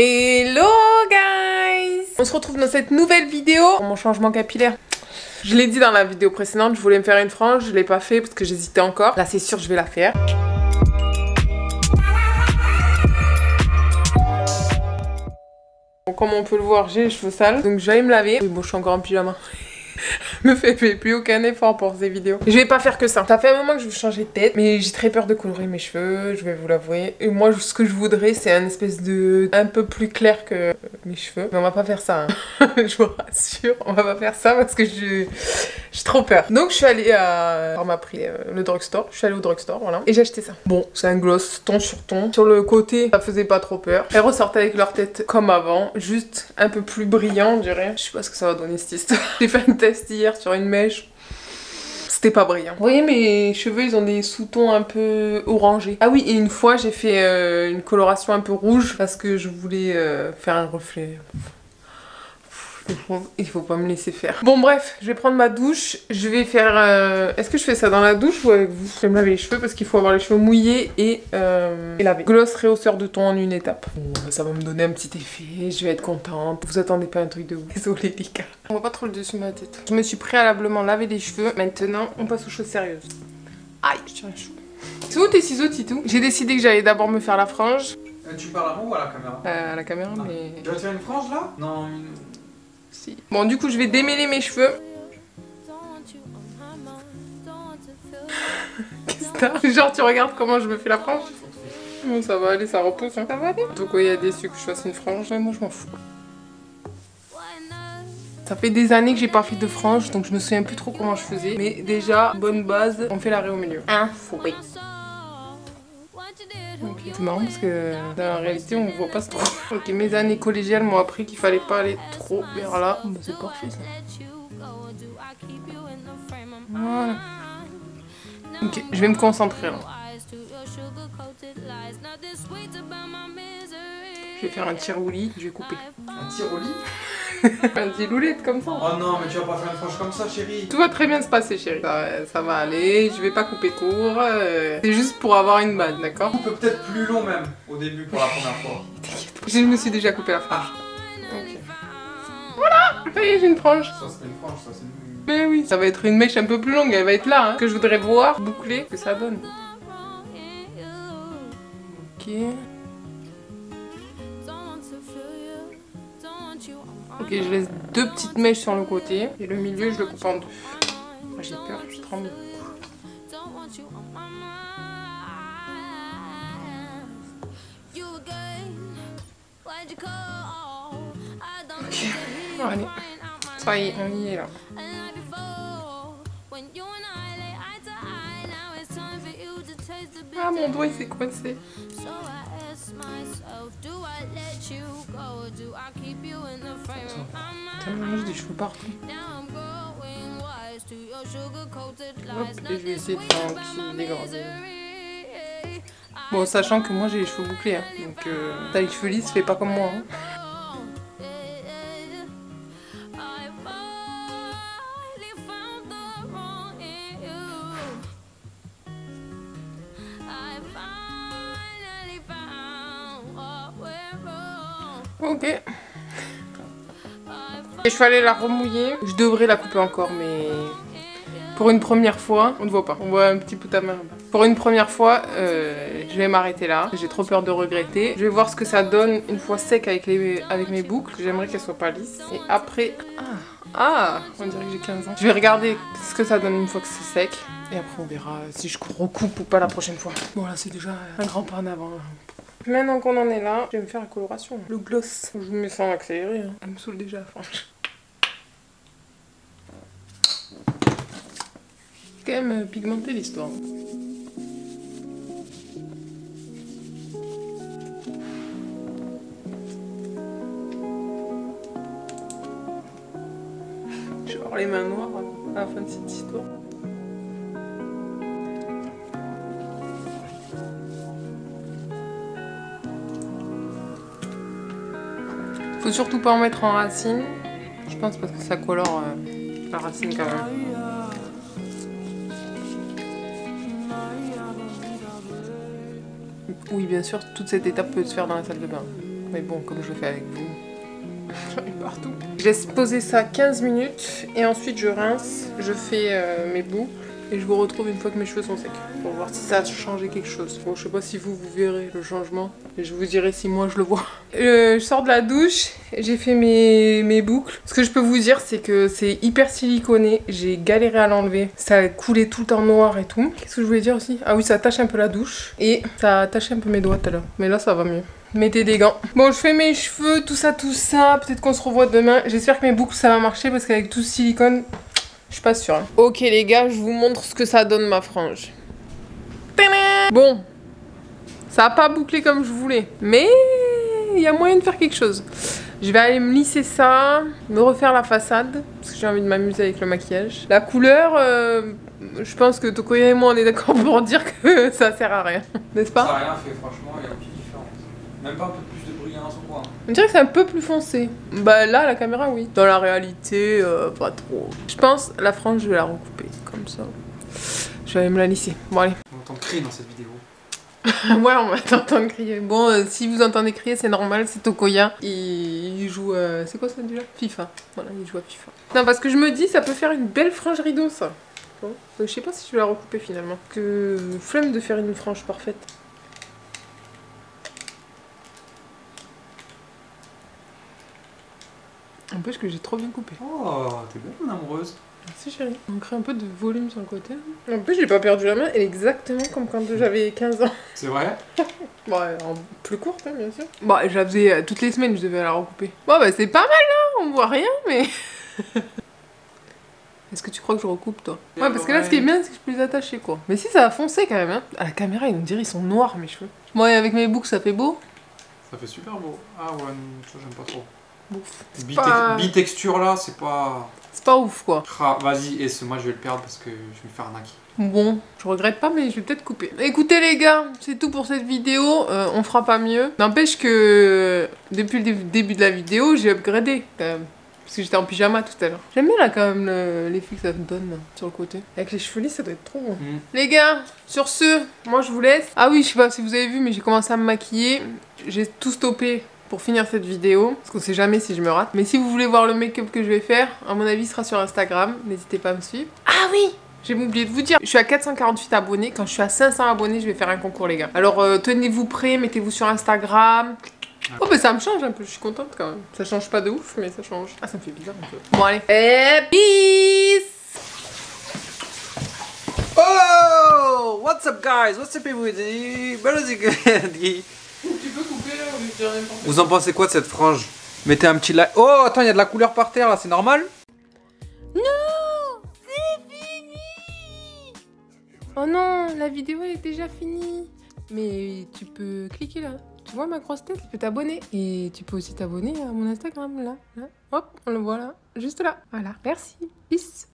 Hello guys! On se retrouve dans cette nouvelle vidéo pour mon changement capillaire. Je l'ai dit dans la vidéo précédente, je voulais me faire une frange, je l'ai pas fait parce que j'hésitais encore. Là c'est sûr je vais la faire. Bon, comme on peut le voir, j'ai les cheveux sales, donc je vais aller me laver. Oui, bon je suis encore en pyjama. Me fais plus aucun effort pour ces vidéos. Je vais pas faire que ça. Ça fait un moment que je veux changer de tête, mais j'ai très peur de colorer mes cheveux, je vais vous l'avouer. Et moi, ce que je voudrais, c'est un espèce de... un peu plus clair que mes cheveux. Mais on va pas faire ça, hein. Je vous rassure, on va pas faire ça parce que j'ai trop peur. Donc je suis allée à... On m'a pris le drugstore. Je suis allée au drugstore, voilà. Et j'ai acheté ça. Bon, c'est un gloss ton sur ton. Sur le côté, ça faisait pas trop peur. Elles ressortaient avec leur tête comme avant, juste un peu plus brillant, on dirait. Je sais pas ce que ça va donner cette histoire. J'ai fait un test hier sur une mèche. C'était pas brillant. Vous voyez mes cheveux, ils ont des sous-tons un peu orangés. Ah oui, et une fois j'ai fait une coloration un peu rouge parce que je voulais faire un reflet. Il faut pas me laisser faire. Bon bref, je vais prendre ma douche. Je vais faire... Est-ce que je fais ça dans la douche ou avec vous? Je vais me laver les cheveux parce qu'il faut avoir les cheveux mouillés et laver. Gloss réhausseur de ton en une étape. Bon, ça va me donner un petit effet. Je vais être contente. Vous attendez pas un truc de ouf. Désolée les gars. On voit pas trop le dessus de ma tête. Je me suis préalablement lavé les cheveux. Maintenant, on passe aux choses sérieuses. Aïe, je tire les cheveux. C'est où tes ciseaux, Titou? J'ai décidé que j'allais d'abord me faire la frange. Tu parles à moi ou à la caméra? À la caméra, mais... Tu vas te faire une frange là? Non, Si. Bon, du coup, je vais démêler mes cheveux. Qu'est-ce que t'as? Genre, tu regardes comment je me fais la frange? Bon, ça va aller, ça repousse. Hein. Ça va aller. Donc, il y a déçu que je fasse une frange. Moi, je m'en fous. Ça fait des années que j'ai pas fait de frange, donc je me souviens plus trop comment je faisais. Mais déjà, bonne base, on fait l'arrêt au milieu. Un fouet. Okay. C'est marrant parce que dans la réalité on voit pas trop. Ok, mes années collégiales m'ont appris qu'il fallait pas aller trop vers là. Bah, c'est parfait ça. Voilà. Ok, je vais me concentrer là. Je vais faire un tirouli, je vais couper. un tiroli? Un petit loulette comme ça. Oh non, mais tu vas pas faire une frange comme ça, chérie. Tout va très bien se passer, chérie. Ça va aller, je vais pas couper court. C'est juste pour avoir une base, d'accord? On peut peut-être plus long même au début pour la première fois. Je me suis déjà coupé la frange. Ok. Voilà, ça y est, j'ai une frange. Ça c'est une frange, ça c'est une... Mais oui, ça va être une mèche un peu plus longue, elle va être là, hein, que je voudrais voir boucler, que ça donne. Ok. Ok, je laisse deux petites mèches sur le côté et le milieu je le coupe en deux. J'ai peur, je tremble. Ok, allez, ça y est, on y est là. Ah, mon doigt il s'est coincé. Tellement j'ai des cheveux partout. Hop, et je vais essayer de faire un petit dégradé. Bon, sachant que moi j'ai les cheveux bouclés, hein, donc t'as les cheveux lisses, fais pas comme moi. Hein. Ok. Et je vais aller la remouiller. Je devrais la couper encore, mais pour une première fois, on ne voit pas. On voit un petit bout à main. Pour une première fois, je vais m'arrêter là. J'ai trop peur de regretter. Je vais voir ce que ça donne une fois sec avec mes boucles. J'aimerais qu'elles soient pas lisses. Et après... Ah, on dirait que j'ai 15 ans. Je vais regarder ce que ça donne une fois que c'est sec. Et après on verra si je recoupe ou pas la prochaine fois. Bon là c'est déjà un grand pas en avant. Maintenant qu'on en est là, je vais me faire la coloration. Le gloss. Je vous mets ça en accéléré. Hein. Elle me saoule déjà la frange. C'est quand même pigmenté l'histoire. Je vais avoir les mains noires à la fin de cette histoire. Faut surtout pas en mettre en racine, je pense parce que ça colore la racine quand même. Oui, bien sûr, toute cette étape peut se faire dans la salle de bain. Mais bon, comme je le fais avec vous, j'en ai partout. Je laisse poser ça 15 minutes et ensuite je rince, je fais mes bouts. Et je vous retrouve une fois que mes cheveux sont secs pour voir si ça a changé quelque chose. Bon, je sais pas si vous verrez le changement et je vous dirai si moi je le vois. Je sors de la douche, j'ai fait mes boucles. Ce que je peux vous dire, c'est que c'est hyper siliconé. J'ai galéré à l'enlever. Ça a coulé tout le temps noir et tout. Qu'est-ce que je voulais dire aussi? Ah oui, ça attache un peu la douche et ça a attaché un peu mes doigts tout à l'heure. Mais là, ça va mieux. Mettez des gants. Bon, je fais mes cheveux, tout ça. Peut-être qu'on se revoit demain. J'espère que mes boucles, ça va marcher parce qu'avec tout ce silicone... Je suis pas sûre. Hein. Ok les gars, je vous montre ce que ça donne ma frange. Bon, ça a pas bouclé comme je voulais, mais il y a moyen de faire quelque chose. Je vais aller me lisser ça, me refaire la façade, parce que j'ai envie de m'amuser avec le maquillage. La couleur, je pense que Tokoya et moi on est d'accord pour dire que ça sert à rien, n'est-ce pas? Ça a rien fait, franchement, il n'y a aucune différence. Même pas un peu plus de brillance ou quoi. On dirait que c'est un peu plus foncé. Bah là, la caméra, oui. Dans la réalité, pas trop. Je pense, la frange, je vais la recouper, comme ça. Je vais aller me la lisser. Bon, allez. On entend crier dans cette vidéo. Ouais, on va t'entendre crier. Bon, si vous entendez crier, c'est normal, c'est Tokoya. Il joue... c'est quoi ça déjà? FIFA. Voilà, il joue à FIFA. Non, parce que je me dis, ça peut faire une belle frange rideau, ça. Bon. Donc, je sais pas si je vais la recouper, finalement. Que flemme de faire une frange parfaite. N'empêche que j'ai trop bien coupé. Oh, t'es bonne mon amoureuse. Merci chérie. On crée un peu de volume sur le côté. En plus, j'ai pas perdu la main. Elle est exactement comme quand j'avais 15 ans. C'est vrai? Bon, en plus courte, hein, bien sûr. Bon, je la faisais toutes les semaines, je devais la recouper. Bon, bah c'est pas mal, hein. On voit rien, mais... Est-ce que tu crois que je recoupe, toi? Ouais, parce que là, ce qui est bien, c'est que je peux les attacher, quoi. Mais si, ça a foncé, quand même, hein. À la caméra, on dirait ils sont noirs, mes cheveux. Bon, et avec mes boucles, ça fait beau. Ça fait super beau. Ah ouais, non, ça j'aime pas trop. Ouf. Bitexture là, c'est pas... C'est pas ouf, quoi. Ah, vas-y, et ce moi je vais le perdre parce que je vais me faire arnaquer. Bon, je regrette pas, mais je vais peut-être couper. Écoutez les gars, c'est tout pour cette vidéo. On fera pas mieux. N'empêche que depuis le début de la vidéo, j'ai upgradé quand même. Parce que j'étais en pyjama tout à l'heure. J'aime bien là quand même l'effet que ça me donne là, sur le côté. Avec les cheveux lisses, ça doit être trop bon. Les gars, sur ce, moi je vous laisse. Ah oui, je sais pas si vous avez vu, mais j'ai commencé à me maquiller. J'ai tout stoppé pour finir cette vidéo, parce qu'on sait jamais si je me rate. Mais si vous voulez voir le make-up que je vais faire, à mon avis, il sera sur Instagram. N'hésitez pas à me suivre. Ah oui! J'ai oublié de vous dire, je suis à 448 abonnés. Quand je suis à 500 abonnés, je vais faire un concours, les gars. Alors, tenez-vous prêts, mettez-vous sur Instagram. Oh, bah ça me change un peu, je suis contente quand même. Ça change pas de ouf, mais ça change. Ah, ça me fait bizarre un peu. Bon, allez. Et peace! Oh! What's up guys? What's up everybody? Tu peux couper là ou dire n'importe quoi. Vous en pensez quoi de cette frange? Mettez un petit like. Oh, attends, il y a de la couleur par terre là, c'est normal? Non! C'est fini! Oh non, la vidéo elle est déjà finie. Mais tu peux cliquer là. Tu vois ma grosse tête? Tu peux t'abonner. Et tu peux aussi t'abonner à mon Instagram là. Hop, on le voit là. Juste là. Voilà. Merci. Peace.